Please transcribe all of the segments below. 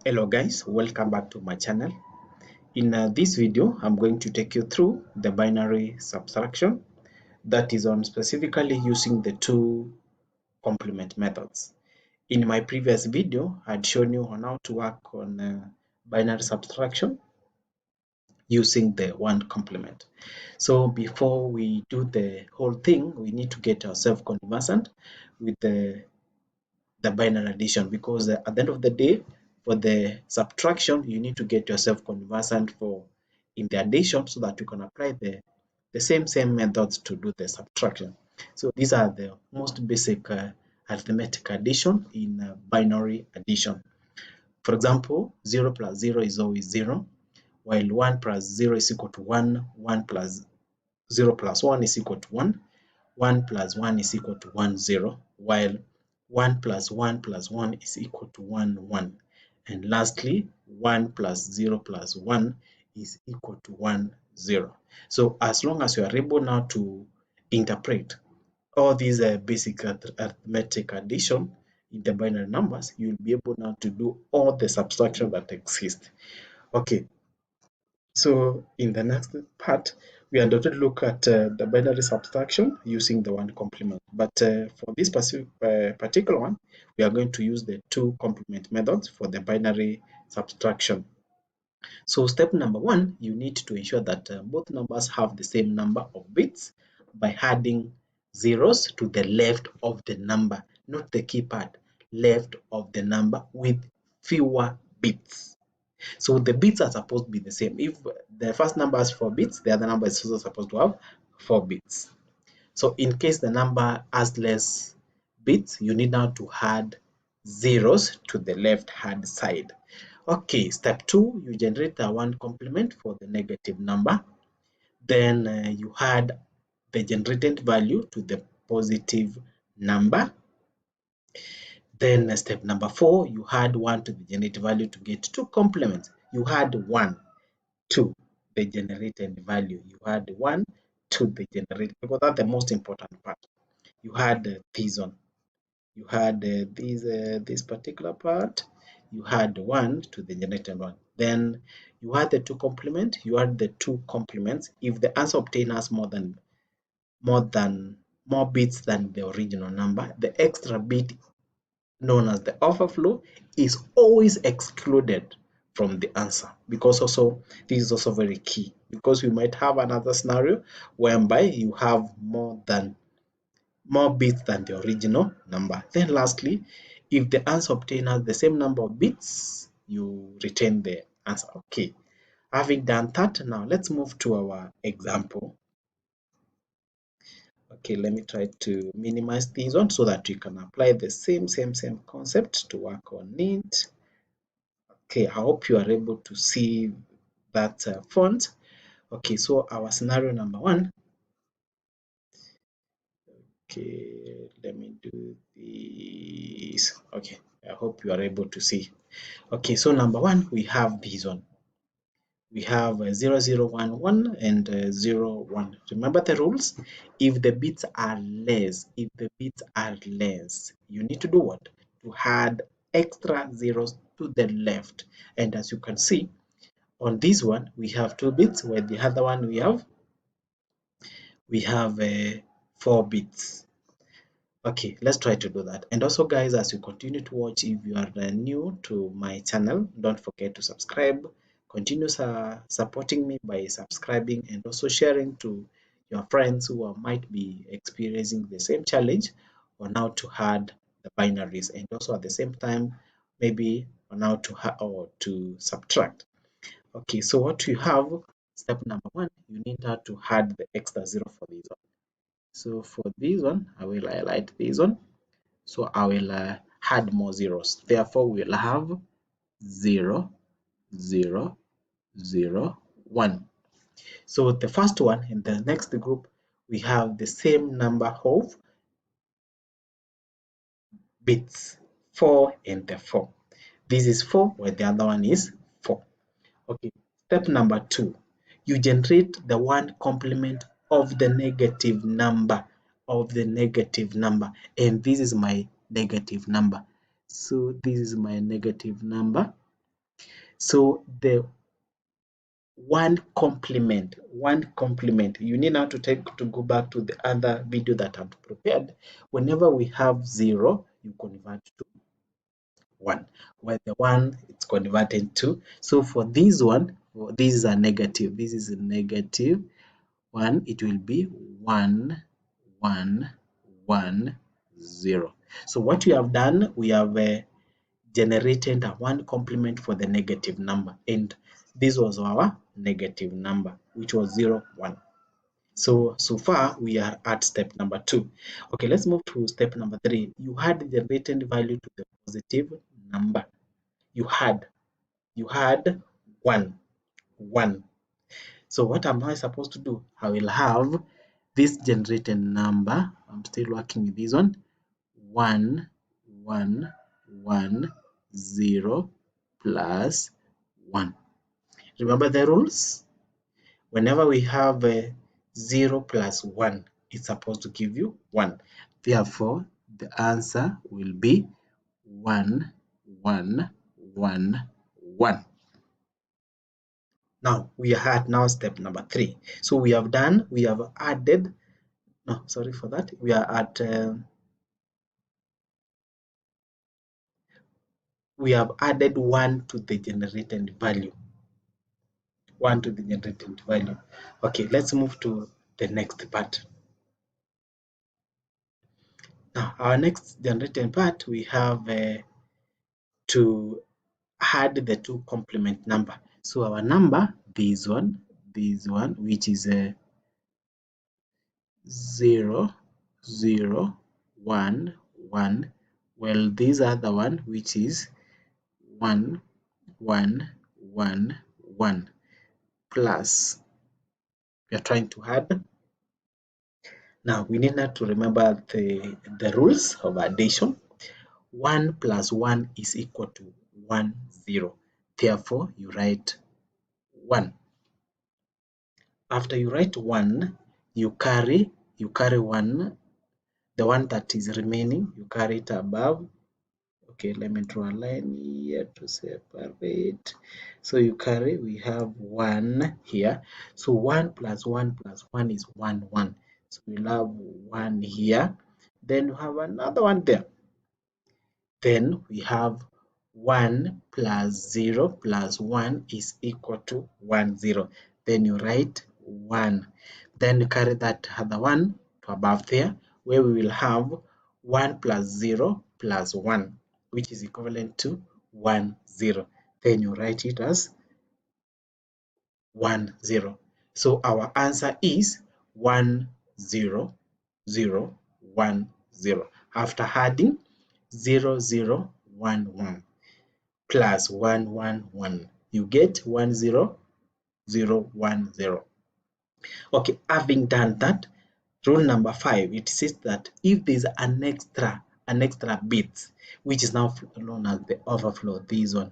Hello guys, welcome back to my channel. In this video, I'm going to take you through the binary subtraction that is on specifically using the two complement methods. In my previous video, I'd shown you on how to work on binary subtraction using the one complement. So before we do the whole thing, we need to get ourselves conversant with the binary addition, because at the end of the day, for the subtraction you need to get yourself conversant for in the addition, so that you can apply the same methods to do the subtraction. So these are the most basic arithmetic addition in binary addition. For example, 0 plus 0 is always 0, while 1 plus 0 is equal to 1, 1 plus 0 plus 1 is equal to 1, 1 plus 1 is equal to 1, 0, while 1 plus 1 plus 1 is equal to 1, 1. And lastly, 1 plus 0 plus 1 is equal to 1, 0. So as long as you are able now to interpret all these basic arithmetic addition in the binary numbers, you'll be able now to do all the subtraction that exist. Okay, so in the next part, we are going to look at the binary subtraction using the one complement. But for this particular one, we are going to use the two complement methods for the binary subtraction. So step number one, you need to ensure that both numbers have the same number of bits by adding zeros to the left of the number, not the key part, left of the number with fewer bits. So the bits are supposed to be the same. If the first number has 4 bits, the other number is also supposed to have 4 bits. So in case the number has less bits, you need now to add zeros to the left hand side. Okay, step 2, you generate the one complement for the negative number. Then you add the generated value to the positive number. Then step number 4, you add 1 to the generated value to get two complements. You add 1 to the generated value. You add 1 to the generated, because that's the most important part. You add this one. You add this particular part. You add 1 to the generated one. Then you add the two complement. You add the two complements. If the answer obtained has more bits than the original number, the extra bit known as the overflow is always excluded from the answer, because also this is also very key, because we might have another scenario whereby you have more bits than the original number. Then lastly, if the answer obtained has the same number of bits, you retain the answer. Okay, having done that, now let's move to our example. Okay, let me try to minimize this one so that we can apply the same concept to work on it. Okay, I hope you are able to see that font. Okay, so our scenario number 1. Okay, let me do this. Okay, I hope you are able to see. Okay, so number 1, we have this one. We have 0, 0, 1, 1 and 0, 1. Remember the rules? If the bits are less, you need to do what? To add extra zeros to the left. And as you can see, on this one, we have 2 bits, while the other one we have 4 bits. Okay, let's try to do that. And also guys, as you continue to watch, if you are new to my channel, don't forget to subscribe. Continue supporting me by subscribing and also sharing to your friends who might be experiencing the same challenge on how to add the binaries, and also at the same time maybe on how to add or to subtract. Okay, so what you have, step number 1, you need to add the extra 0 for this one. So for this one, I will highlight this one. So I will add more zeros. Therefore, we'll have 0, 0, 0, 1. So the first one in the next group, we have the same number of bits, 4 and the 4. This is 4, while the other one is 4. Okay, step number 2, you generate the one complement of the negative number, and this is my negative number. So this is my negative number. So the one complement, you need now to go back to the other video that I've prepared. Whenever we have 0, you convert to 1, where the 1 it's converted to. So for this one, this is a negative, this is a negative 1, it will be 1 1 1 0. So what we have done, we have generated a one complement for the negative number, and this was our negative number, which was 0 1. So far we are at step number 2. Okay, let's move to step number 3. You had the generated value to the positive number. You had 1 1. So what am I supposed to do? I will have this generated number. I'm still working with this one. 1 1 1 0 plus 1. Remember the rules? Whenever we have a 0 plus 1, it's supposed to give you 1. Therefore, the answer will be 1 1 1 1. Now we are at step number 3. So we have added, no, sorry for that. We are at we have added 1 to the generated value. 1 to the generated value. Okay, let's move to the next part. Now, our next generated part, we have to add the two complement number. So our number, this one, which is 0 0 1 1. Well, this other one, which is 1 1 1 1, plus we are trying to add. Now we need to remember the rules of addition. 1 plus 1 is equal to 1 0. Therefore, you write 1. After you write 1, you carry 1, the one that is remaining, you carry it above. Okay, let me draw a line here to separate. So we have 1 here. So 1 plus 1 plus 1 is 1 1. So we'll have 1 here. Then you have another one there. Then we have 1 plus 0 plus 1 is equal to 1 0. Then you write 1. Then you carry that other one to above there, where we will have 1 plus 0 plus 1, which is equivalent to 1 0. Then you write it as 1 0. So our answer is 1 0 0 1 0. After adding 0 0 1 1 plus 1 1 1, you get 1 0 0 1 0. Okay, having done that, rule number 5, it says that if there's an extra bit, which is now known as the overflow, this one,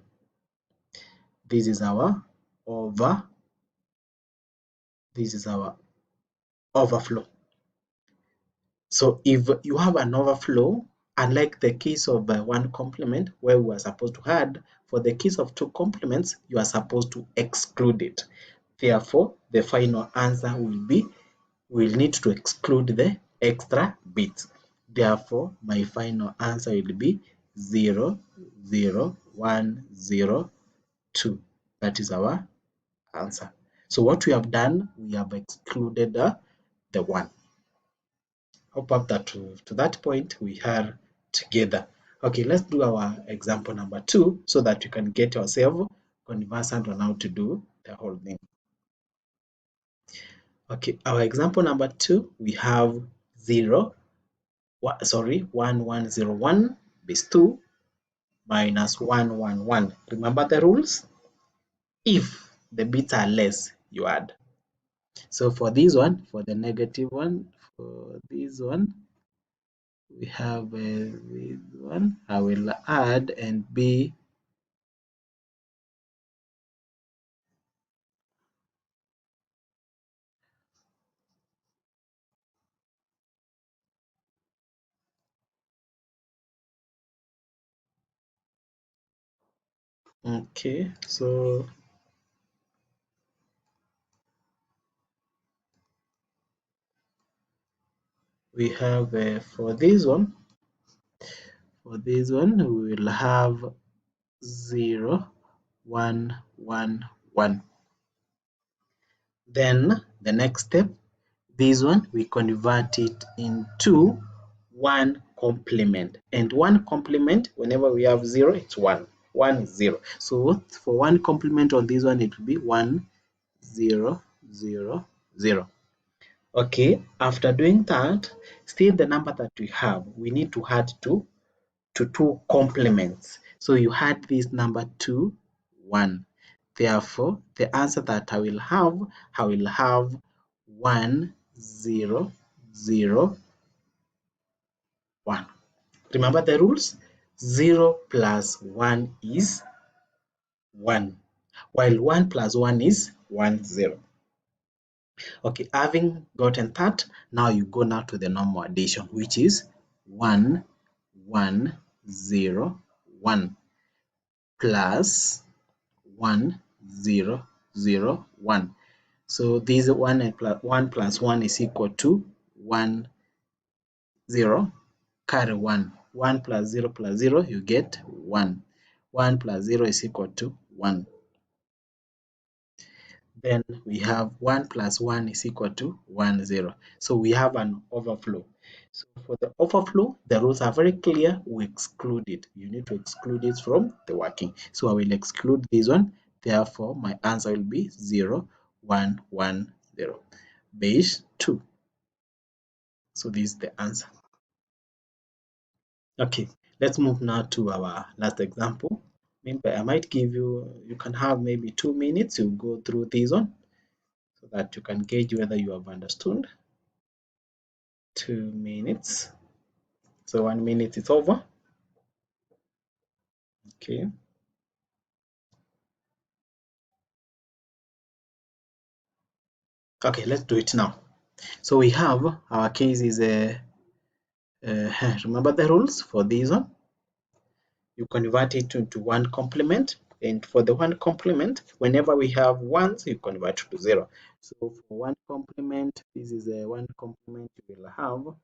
this is our overflow. So if you have an overflow, unlike the case of one complement where we are supposed to add, for the case of two complements, you are supposed to exclude it. Therefore, the final answer will need to exclude the extra bit. Therefore, my final answer will be 0 0 1 0 2. That is our answer. So what we have done, we have excluded the 1. Hope up that to that point we are together. Okay, let's do our example number 2 so that you can get yourself conversant on how to do the whole thing. Okay, our example number 2, we have 1101 base 2 minus 111. Remember the rules? If the bits are less, you add. So for this one, for the negative one, for this one, we have this one. I will add and be Okay, so we have for this one we will have 0, 1, 1, 1. Then the next step, this one we convert it into one complement, and one complement, whenever we have 0, it's 1. 1 is 0. So for one complement on this one, it will be 1, 0, 0, 0. Okay, after doing that, still the number that we have, we need to add to two complements. So you add this number to 1. Therefore, the answer that I will have 1, 0, 0, 1. Remember the rules? 0 plus 1 is 1, while 1 plus 1 is 1, 0. Okay, having gotten that, now you go now to the normal addition, which is 1, 1, 0, 1 plus 1, 0, 0, 1. So this 1 and 1 plus 1 is equal to 1, 0, carry 1. 1 plus 0 plus 0, you get 1. 1 plus 0 is equal to 1. Then we have 1 plus 1 is equal to 1, 0. So we have an overflow. So for the overflow, the rules are very clear. We exclude it. You need to exclude it from the working. So I will exclude this one. Therefore, my answer will be 0, 1, 1, 0. Base 2. So this is the answer. Okay, let's move now to our last example. Maybe I might give you, you can have maybe 2 minutes to go through this one so that you can gauge whether you have understood. 2 minutes. So 1 minute is over. Okay. Okay, let's do it now. So we have our case is remember the rules for this one. You convert it into one complement, and for the one complement, whenever we have ones, you convert to 0. So for one complement, this is a one complement, you will have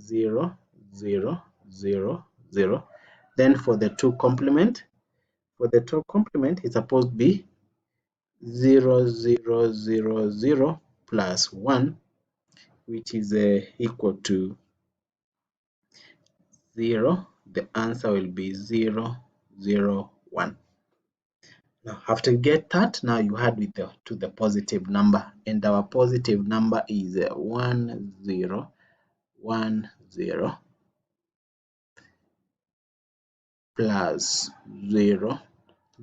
0, 0, 0, 0. Then for the two complement, it's supposed to be 0, 0, 0, 0 plus 1, which is equal to 0. The answer will be 0, 0, 1. Now, after you get that, now you add with to the positive number, and our positive number is 1, 0, 1, 0 plus 0,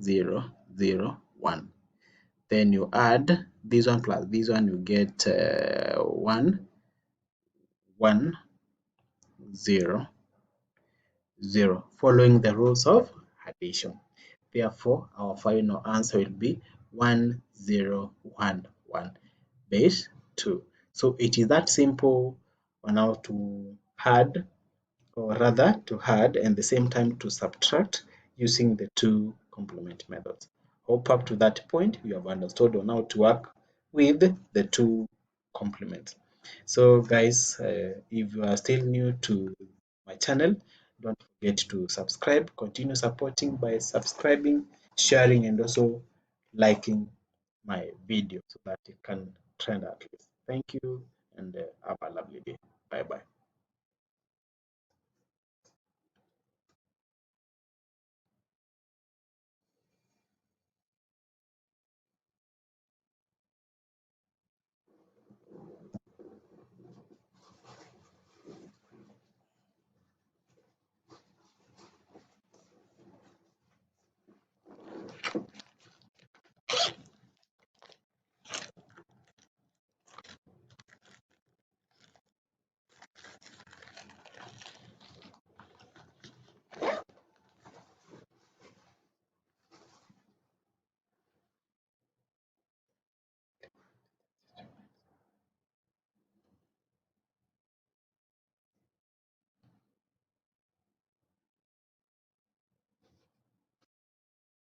0, 0, 1. Then you add this one plus this one, you get 1, 1, 0, 0, following the rules of addition. Therefore, our final answer will be 1, 0, 1, 1 base 2. So it is that simple for now to add, or rather to add and the same time to subtract using the two complement methods. Hope up to that point you have understood on how to work with the two complements. So guys, if you are still new to my channel, don't forget to subscribe. Continue supporting by subscribing, sharing, and also liking my video so that it can trend at least. Thank you, and have a lovely day. Bye bye.